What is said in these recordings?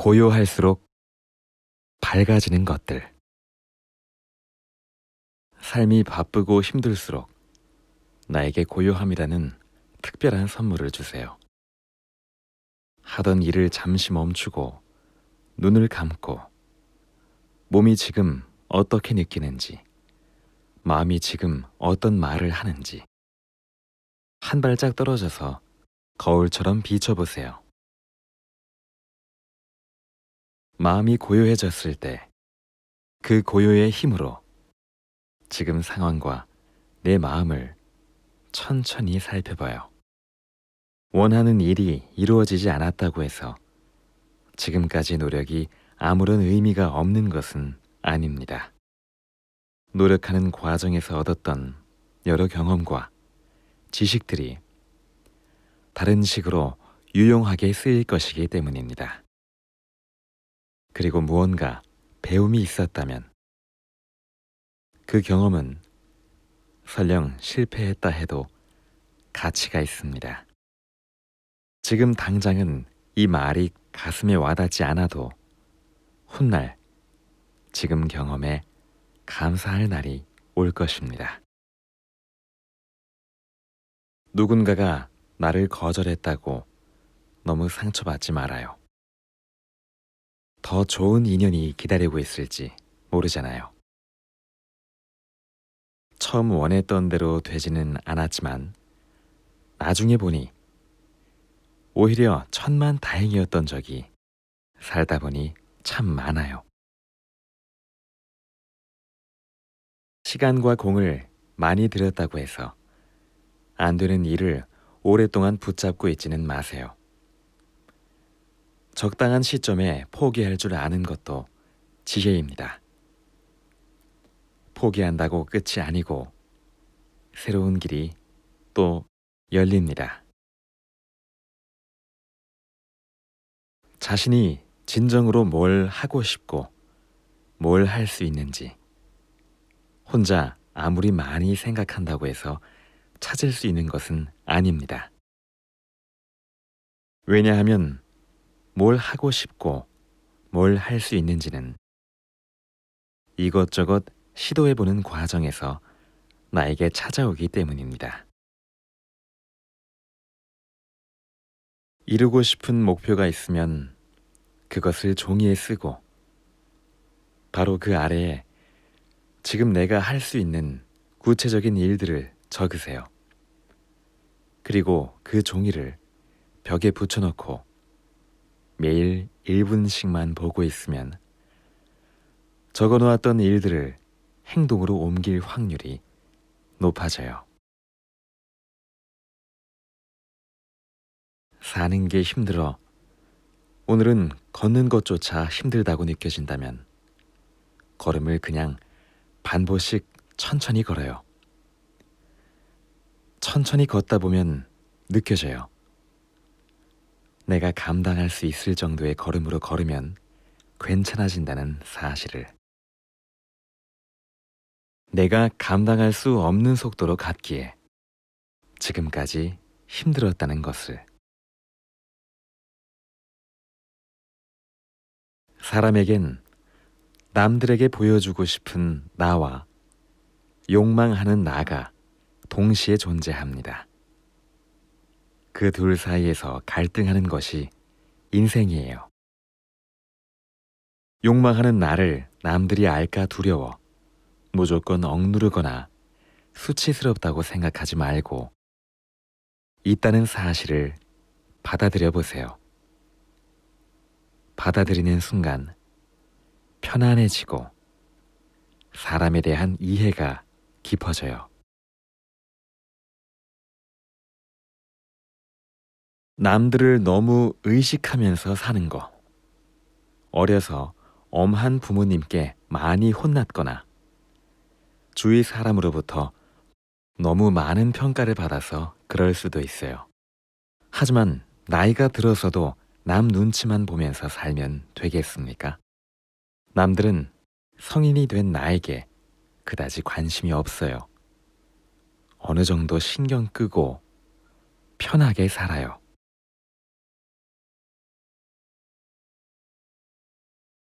고요할수록 밝아지는 것들. 삶이 바쁘고 힘들수록 나에게 고요함이라는 특별한 선물을 주세요. 하던 일을 잠시 멈추고 눈을 감고 몸이 지금 어떻게 느끼는지, 마음이 지금 어떤 말을 하는지 한 발짝 떨어져서 거울처럼 비춰보세요. 마음이 고요해졌을 때 그 고요의 힘으로 지금 상황과 내 마음을 천천히 살펴봐요. 원하는 일이 이루어지지 않았다고 해서 지금까지 노력이 아무런 의미가 없는 것은 아닙니다. 노력하는 과정에서 얻었던 여러 경험과 지식들이 다른 식으로 유용하게 쓰일 것이기 때문입니다. 그리고 무언가 배움이 있었다면 그 경험은 설령 실패했다 해도 가치가 있습니다. 지금 당장은 이 말이 가슴에 와닿지 않아도 훗날 지금 경험에 감사할 날이 올 것입니다. 누군가가 나를 거절했다고 너무 상처받지 말아요. 더 좋은 인연이 기다리고 있을지 모르잖아요. 처음 원했던 대로 되지는 않았지만 나중에 보니 오히려 천만다행이었던 적이 살다 보니 참 많아요. 시간과 공을 많이 들였다고 해서 안 되는 일을 오랫동안 붙잡고 있지는 마세요. 적당한 시점에 포기할 줄 아는 것도 지혜입니다. 포기한다고 끝이 아니고 새로운 길이 또 열립니다. 자신이 진정으로 뭘 하고 싶고 뭘 할 수 있는지 혼자 아무리 많이 생각한다고 해서 찾을 수 있는 것은 아닙니다. 왜냐하면 뭘 하고 싶고 뭘 할 수 있는지는 이것저것 시도해보는 과정에서 나에게 찾아오기 때문입니다. 이루고 싶은 목표가 있으면 그것을 종이에 쓰고 바로 그 아래에 지금 내가 할 수 있는 구체적인 일들을 적으세요. 그리고 그 종이를 벽에 붙여놓고 매일 1분씩만 보고 있으면 적어놓았던 일들을 행동으로 옮길 확률이 높아져요. 사는 게 힘들어 오늘은 걷는 것조차 힘들다고 느껴진다면 걸음을 그냥 반보씩 천천히 걸어요. 천천히 걷다 보면 느껴져요. 내가 감당할 수 있을 정도의 걸음으로 걸으면 괜찮아진다는 사실을. 내가 감당할 수 없는 속도로 갔기에 지금까지 힘들었다는 것을. 사람에겐 남들에게 보여주고 싶은 나와 욕망하는 나가 동시에 존재합니다. 그 둘 사이에서 갈등하는 것이 인생이에요. 욕망하는 나를 남들이 알까 두려워 무조건 억누르거나 수치스럽다고 생각하지 말고 있다는 사실을 받아들여 보세요. 받아들이는 순간 편안해지고 사람에 대한 이해가 깊어져요. 남들을 너무 의식하면서 사는 거. 어려서 엄한 부모님께 많이 혼났거나 주위 사람으로부터 너무 많은 평가를 받아서 그럴 수도 있어요. 하지만 나이가 들어서도 남 눈치만 보면서 살면 되겠습니까? 남들은 성인이 된 나에게 그다지 관심이 없어요. 어느 정도 신경 끄고 편하게 살아요.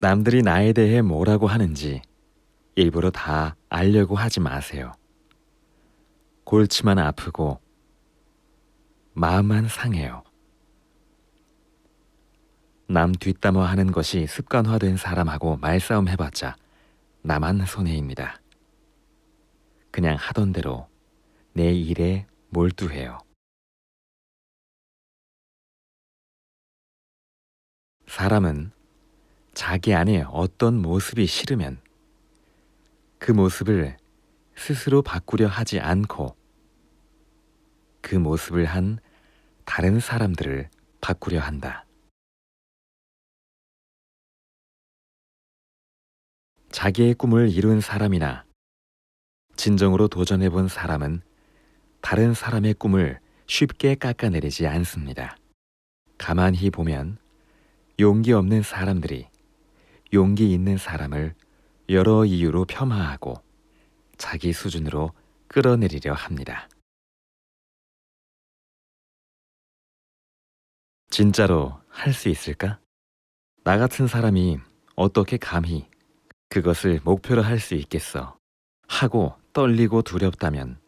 남들이 나에 대해 뭐라고 하는지 일부러 다 알려고 하지 마세요. 골치만 아프고 마음만 상해요. 남 뒷담화 하는 것이 습관화된 사람하고 말싸움 해봤자 나만 손해입니다. 그냥 하던 대로 내 일에 몰두해요. 사람은 자기 안에 어떤 모습이 싫으면 그 모습을 스스로 바꾸려 하지 않고 그 모습을 한 다른 사람들을 바꾸려 한다. 자기의 꿈을 이룬 사람이나 진정으로 도전해 본 사람은 다른 사람의 꿈을 쉽게 깎아내리지 않습니다. 가만히 보면 용기 없는 사람들이 용기 있는 사람을 여러 이유로 폄하하고 자기 수준으로 끌어내리려 합니다. 진짜로 할 수 있을까? 나 같은 사람이 어떻게 감히 그것을 목표로 할 수 있겠어? 하고 떨리고 두렵다면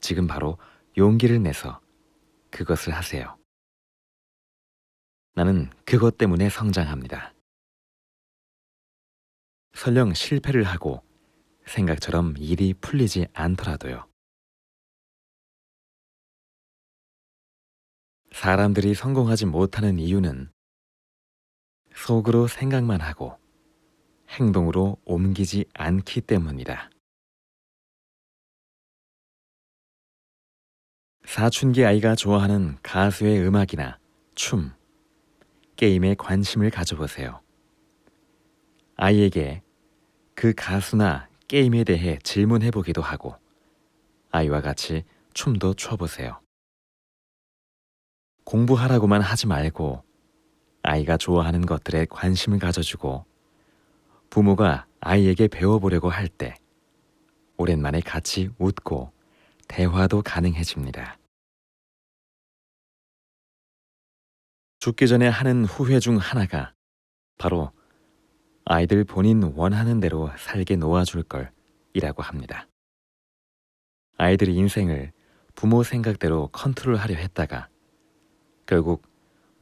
지금 바로 용기를 내서 그것을 하세요. 나는 그것 때문에 성장합니다. 설령 실패를 하고 생각처럼 일이 풀리지 않더라도요. 사람들이 성공하지 못하는 이유는 속으로 생각만 하고 행동으로 옮기지 않기 때문이다. 사춘기 아이가 좋아하는 가수의 음악이나 춤, 게임에 관심을 가져보세요. 아이에게 그 가수나 게임에 대해 질문해보기도 하고 아이와 같이 춤도 춰보세요. 공부하라고만 하지 말고 아이가 좋아하는 것들에 관심을 가져주고 부모가 아이에게 배워보려고 할 때 오랜만에 같이 웃고 대화도 가능해집니다. 죽기 전에 하는 후회 중 하나가 바로 아이들 본인 원하는 대로 살게 놓아줄 걸 이라고 합니다. 아이들이 인생을 부모 생각대로 컨트롤하려 했다가 결국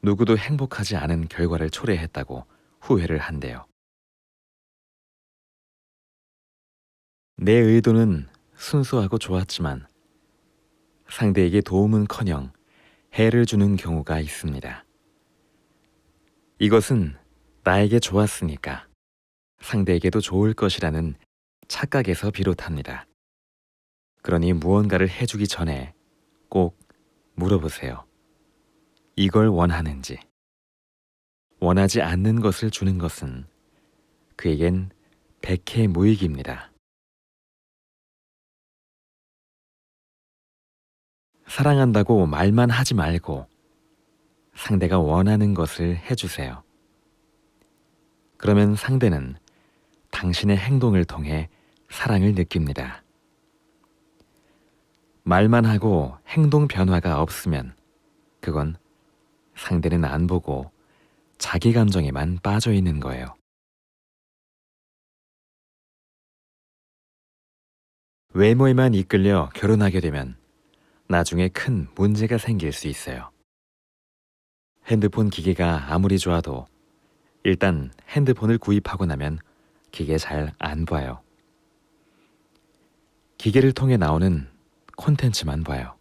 누구도 행복하지 않은 결과를 초래했다고 후회를 한대요. 내 의도는 순수하고 좋았지만 상대에게 도움은커녕 해를 주는 경우가 있습니다. 이것은 나에게 좋았으니까 상대에게도 좋을 것이라는 착각에서 비롯합니다. 그러니 무언가를 해주기 전에 꼭 물어보세요. 이걸 원하는지. 원하지 않는 것을 주는 것은 그에겐 백해무익입니다. 사랑한다고 말만 하지 말고 상대가 원하는 것을 해주세요. 그러면 상대는 당신의 행동을 통해 사랑을 느낍니다. 말만 하고 행동 변화가 없으면 그건 상대는 안 보고 자기 감정에만 빠져 있는 거예요. 외모에만 이끌려 결혼하게 되면 나중에 큰 문제가 생길 수 있어요. 핸드폰 기계가 아무리 좋아도 일단 핸드폰을 구입하고 나면 기계 잘 안 봐요. 기계를 통해 나오는 콘텐츠만 봐요.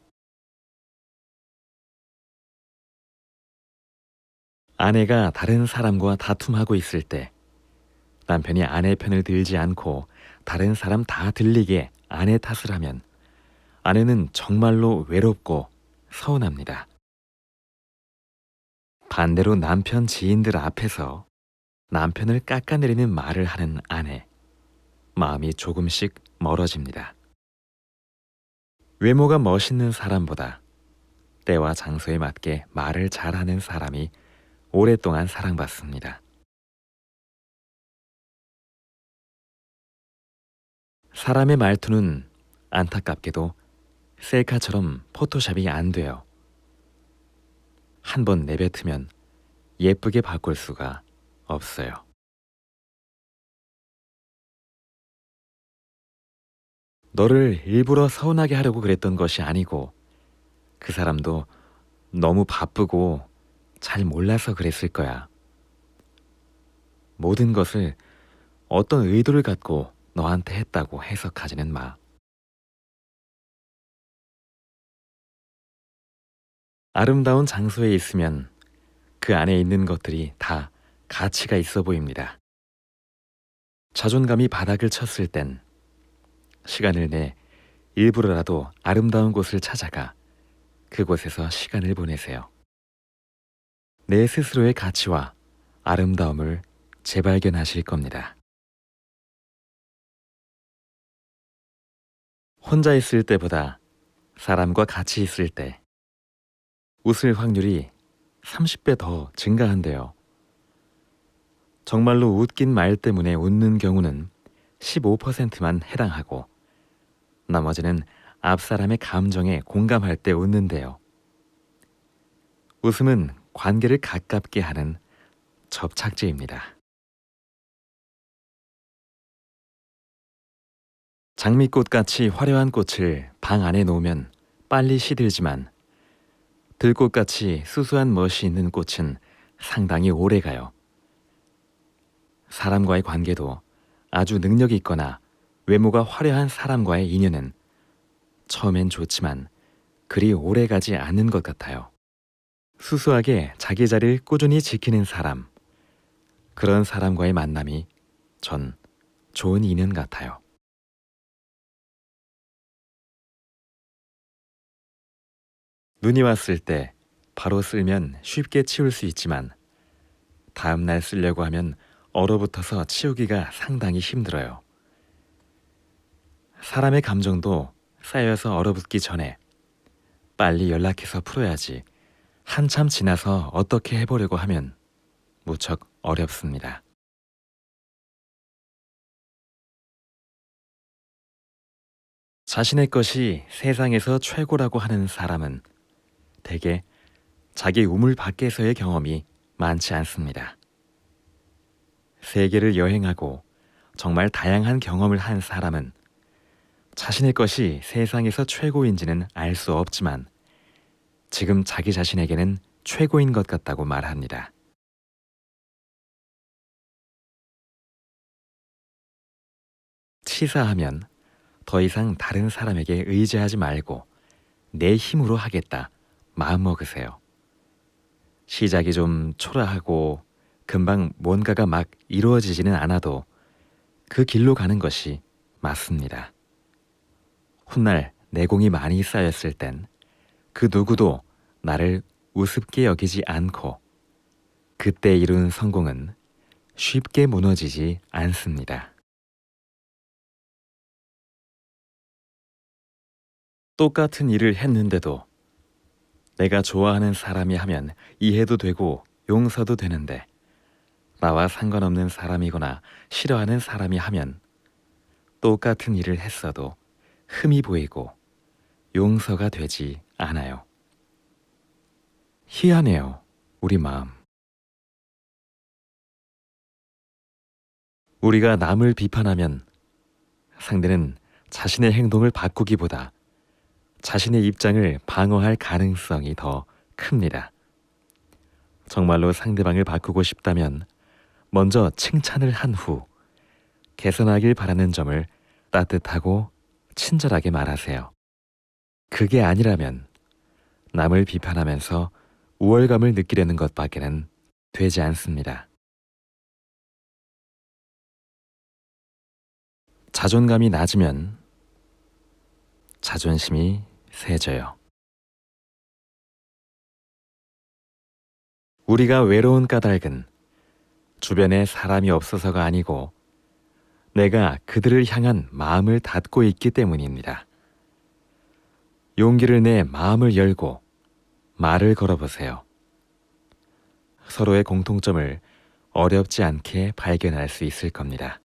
아내가 다른 사람과 다툼하고 있을 때 남편이 아내 편을 들지 않고 다른 사람 다 들리게 아내 탓을 하면 아내는 정말로 외롭고 서운합니다. 반대로 남편 지인들 앞에서 남편을 깎아내리는 말을 하는 아내, 마음이 조금씩 멀어집니다. 외모가 멋있는 사람보다 때와 장소에 맞게 말을 잘하는 사람이 오랫동안 사랑받습니다. 사람의 말투는 안타깝게도 셀카처럼 포토샵이 안 돼요. 한 번 내뱉으면 예쁘게 바꿀 수가 없어요. 너를 일부러 서운하게 하려고 그랬던 것이 아니고 그 사람도 너무 바쁘고 잘 몰라서 그랬을 거야. 모든 것을 어떤 의도를 갖고 너한테 했다고 해석하지는 마. 아름다운 장소에 있으면 그 안에 있는 것들이 다 가치가 있어 보입니다. 자존감이 바닥을 쳤을 땐 시간을 내 일부러라도 아름다운 곳을 찾아가 그곳에서 시간을 보내세요. 내 스스로의 가치와 아름다움을 재발견하실 겁니다. 혼자 있을 때보다 사람과 같이 있을 때 웃을 확률이 30배 더 증가한대요. 정말로 웃긴 말 때문에 웃는 경우는 15%만 해당하고 나머지는 앞 사람의 감정에 공감할 때 웃는데요. 웃음은 관계를 가깝게 하는 접착제입니다. 장미꽃같이 화려한 꽃을 방 안에 놓으면 빨리 시들지만 들꽃같이 수수한 멋이 있는 꽃은 상당히 오래 가요. 사람과의 관계도 아주 능력이 있거나 외모가 화려한 사람과의 인연은 처음엔 좋지만 그리 오래 가지 않는 것 같아요. 수수하게 자기 자리를 꾸준히 지키는 사람, 그런 사람과의 만남이 전 좋은 인연 같아요. 눈이 왔을 때 바로 쓸면 쉽게 치울 수 있지만 다음날 쓰려고 하면 얼어붙어서 치우기가 상당히 힘들어요. 사람의 감정도 쌓여서 얼어붙기 전에 빨리 연락해서 풀어야지 한참 지나서 어떻게 해보려고 하면 무척 어렵습니다. 자신의 것이 세상에서 최고라고 하는 사람은 대개 자기 우물 밖에서의 경험이 많지 않습니다. 세계를 여행하고 정말 다양한 경험을 한 사람은 자신의 것이 세상에서 최고인지는 알 수 없지만 지금 자기 자신에게는 최고인 것 같다고 말합니다. 치사하면 더 이상 다른 사람에게 의지하지 말고 내 힘으로 하겠다 마음먹으세요. 시작이 좀 초라하고 금방 뭔가가 막 이루어지지는 않아도 그 길로 가는 것이 맞습니다. 훗날 내공이 많이 쌓였을 땐 그 누구도 나를 우습게 여기지 않고 그때 이룬 성공은 쉽게 무너지지 않습니다. 똑같은 일을 했는데도 내가 좋아하는 사람이 하면 이해도 되고 용서도 되는데 나와 상관없는 사람이거나 싫어하는 사람이 하면 똑같은 일을 했어도 흠이 보이고 용서가 되지 않아요. 희한해요, 우리 마음. 우리가 남을 비판하면 상대는 자신의 행동을 바꾸기보다 자신의 입장을 방어할 가능성이 더 큽니다. 정말로 상대방을 바꾸고 싶다면 먼저 칭찬을 한 후 개선하길 바라는 점을 따뜻하고 친절하게 말하세요. 그게 아니라면 남을 비판하면서 우월감을 느끼려는 것밖에는 되지 않습니다. 자존감이 낮으면 자존심이 세져요. 우리가 외로운 까닭은 주변에 사람이 없어서가 아니고 내가 그들을 향한 마음을 닫고 있기 때문입니다. 용기를 내 마음을 열고 말을 걸어보세요. 서로의 공통점을 어렵지 않게 발견할 수 있을 겁니다.